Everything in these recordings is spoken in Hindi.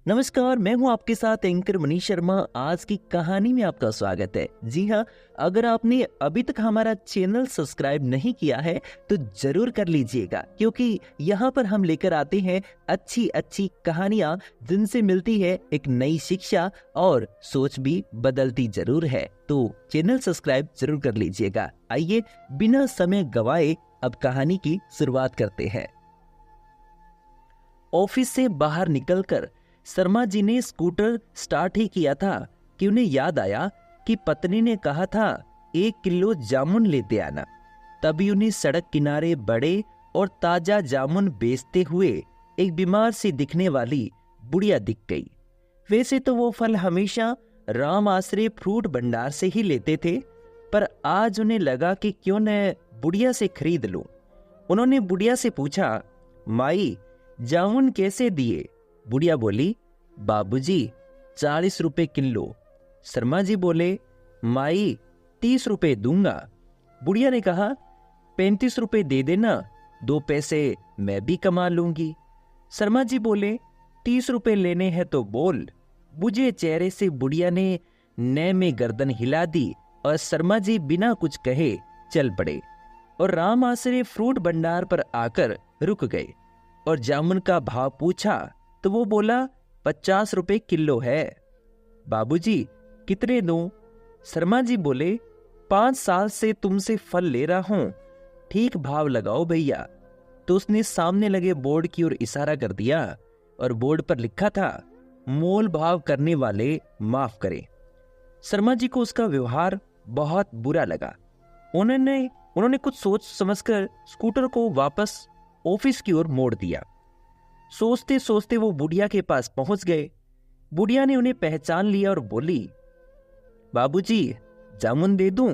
नमस्कार, मैं हूं आपके साथ एंकर मनीष शर्मा। आज की कहानी में आपका स्वागत है। जी हाँ, अगर आपने अभी तक हमारा चैनल सब्सक्राइब नहीं किया है तो जरूर कर लीजिएगा, क्योंकि यहाँ पर हम लेकर आते हैं अच्छी अच्छी कहानियाँ जिनसे मिलती है एक नई शिक्षा और सोच भी बदलती जरूर है। तो चैनल सब्सक्राइब जरूर कर लीजिएगा। आइए बिना समय गवाए अब कहानी की शुरुआत करते हैं। ऑफिस से बाहर निकलकर शर्मा जी ने स्कूटर स्टार्ट ही किया था कि उन्हें याद आया कि पत्नी ने कहा था 1 किलो जामुन लेते आना। तभी उन्हें सड़क किनारे बड़े और ताजा जामुन बेचते हुए एक बीमार सी दिखने वाली बुढ़िया दिख गई। वैसे तो वो फल हमेशा राम आश्रय फ्रूट भंडार से ही लेते थे, पर आज उन्हें लगा कि क्यों न बुढ़िया से खरीद लूं। उन्होंने बुढ़िया से पूछा, माई जामुन कैसे दिए? बुढ़िया बोली, बाबूजी 40 रुपए किलो। शर्मा जी बोले, माई 30 रुपए दूंगा। बुढ़िया ने कहा, 35 रुपए दे देना, 2 पैसे मैं भी कमा लूंगी। शर्मा जी बोले, 30 रुपए लेने हैं तो बोल। बुझे चेहरे से बुढ़िया ने नए में गर्दन हिला दी और शर्मा जी बिना कुछ कहे चल पड़े और राम आश्रय फ्रूट भंडार पर आकर रुक गए और जामुन का भाव पूछा तो वो बोला, 50 रुपए किलो है। बाबूजी कितने दूं? शर्मा जी बोले, 5 साल से तुमसे फल ले रहा हूं, ठीक भाव लगाओ भैया। तो उसने सामने लगे बोर्ड की ओर इशारा कर दिया और बोर्ड पर लिखा था, मोल भाव करने वाले माफ करें। शर्मा जी को उसका व्यवहार बहुत बुरा लगा। उन्होंने कुछ सोच समझकर स्कूटर को वापस ऑफिस की ओर मोड़ दिया। सोचते सोचते वो बुढ़िया के पास पहुंच गए। बुढ़िया ने उन्हें पहचान लिया और बोली, बाबूजी जामुन दे दूं,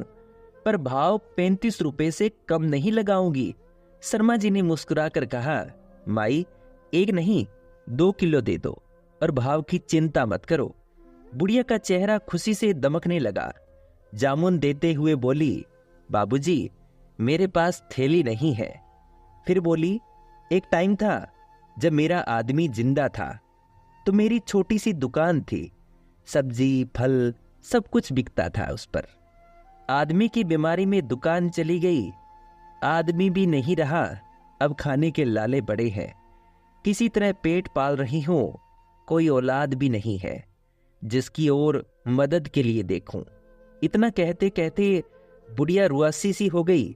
पर भाव 35 रुपए से कम नहीं लगाऊंगी। शर्मा जी ने मुस्कुराकर कहा, माई 1 नहीं 2 किलो दे दो और भाव की चिंता मत करो। बुढ़िया का चेहरा खुशी से दमकने लगा। जामुन देते हुए बोली, बाबूजी मेरे पास थैली नहीं है। फिर बोली, एक टाइम था जब मेरा आदमी जिंदा था तो मेरी छोटी सी दुकान थी, सब्जी फल सब कुछ बिकता था उस पर। आदमी की बीमारी में दुकान चली गई, आदमी भी नहीं रहा, अब खाने के लाले बड़े हैं। किसी तरह पेट पाल रही हूं, कोई औलाद भी नहीं है जिसकी ओर मदद के लिए देखूं। इतना कहते कहते बुढ़िया रुआसी सी हो गई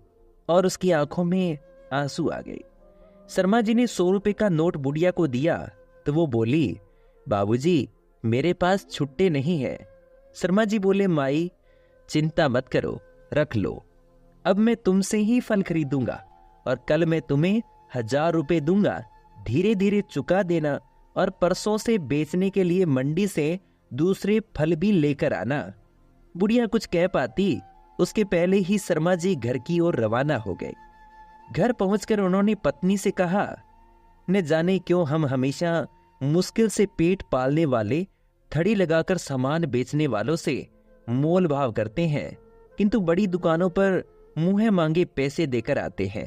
और उसकी आंखों में आंसू आ गए। शर्मा जी ने 100 रुपए का नोट बुढ़िया को दिया तो वो बोली, बाबूजी मेरे पास छुट्टे नहीं है। शर्मा जी बोले, माई चिंता मत करो, रख लो। अब मैं तुमसे ही फल खरीदूंगा और कल मैं तुम्हें 1000 रुपए दूंगा, धीरे धीरे चुका देना और परसों से बेचने के लिए मंडी से दूसरे फल भी लेकर आना। बुढ़िया कुछ कह पाती उसके पहले ही शर्मा जी घर की ओर रवाना हो गए। घर पहुंचकर उन्होंने पत्नी से कहा, न जाने क्यों हम हमेशा मुश्किल से पेट पालने वाले थड़ी लगाकर सामान बेचने वालों से मोल भाव करते हैं, किंतु बड़ी दुकानों पर मुंह मांगे पैसे देकर आते हैं।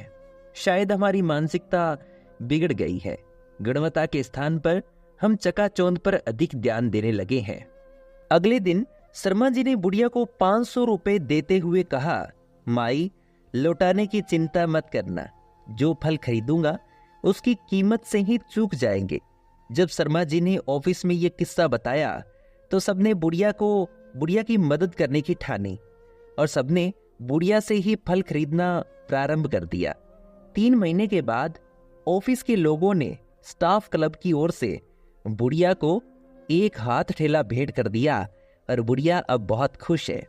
शायद हमारी मानसिकता बिगड़ गई है। गुणवत्ता के स्थान पर हम चकाचौंध पर अधिक ध्यान देने लगे हैं। अगले दिन शर्मा जी ने बुढ़िया को 500 रुपए देते हुए कहा, माई लौटाने की चिंता मत करना, जो फल खरीदूंगा उसकी कीमत से ही चूक जाएंगे। जब शर्मा जी ने ऑफिस में ये किस्सा बताया तो सबने बुढ़िया की मदद करने की ठानी और सबने बुढ़िया से ही फल खरीदना प्रारंभ कर दिया। 3 महीने के बाद ऑफिस के लोगों ने स्टाफ क्लब की ओर से बुढ़िया को 1 हाथ ठेला भेंट कर दिया और बुढ़िया अब बहुत खुश है।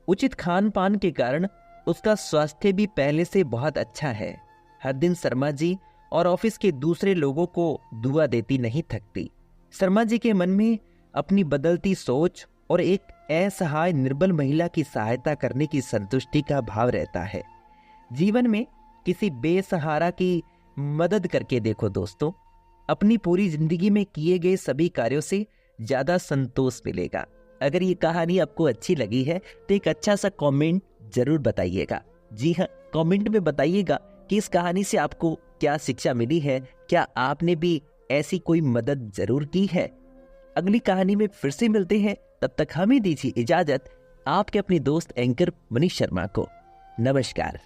उचित खान पान के कारण उसका स्वास्थ्य भी पहले से बहुत अच्छा है। हर दिन शर्मा जी और ऑफिस के दूसरे लोगों को दुआ देती नहीं थकती। शर्मा जी के मन में अपनी बदलती सोच और एक असहाय निर्बल महिला की सहायता करने की संतुष्टि का भाव रहता है। जीवन में किसी बेसहारा की मदद करके देखो दोस्तों, अपनी पूरी जिंदगी में किए गए सभी कार्यों से ज्यादा संतोष मिलेगा। अगर ये कहानी आपको अच्छी लगी है तो एक अच्छा सा कमेंट जरूर बताइएगा। जी हाँ, कमेंट में बताइएगा कि इस कहानी से आपको क्या शिक्षा मिली है, क्या आपने भी ऐसी कोई मदद जरूर की है। अगली कहानी में फिर से मिलते हैं। तब तक हमें दीजिए इजाजत, आपके अपने दोस्त एंकर मनीष शर्मा को। नमस्कार।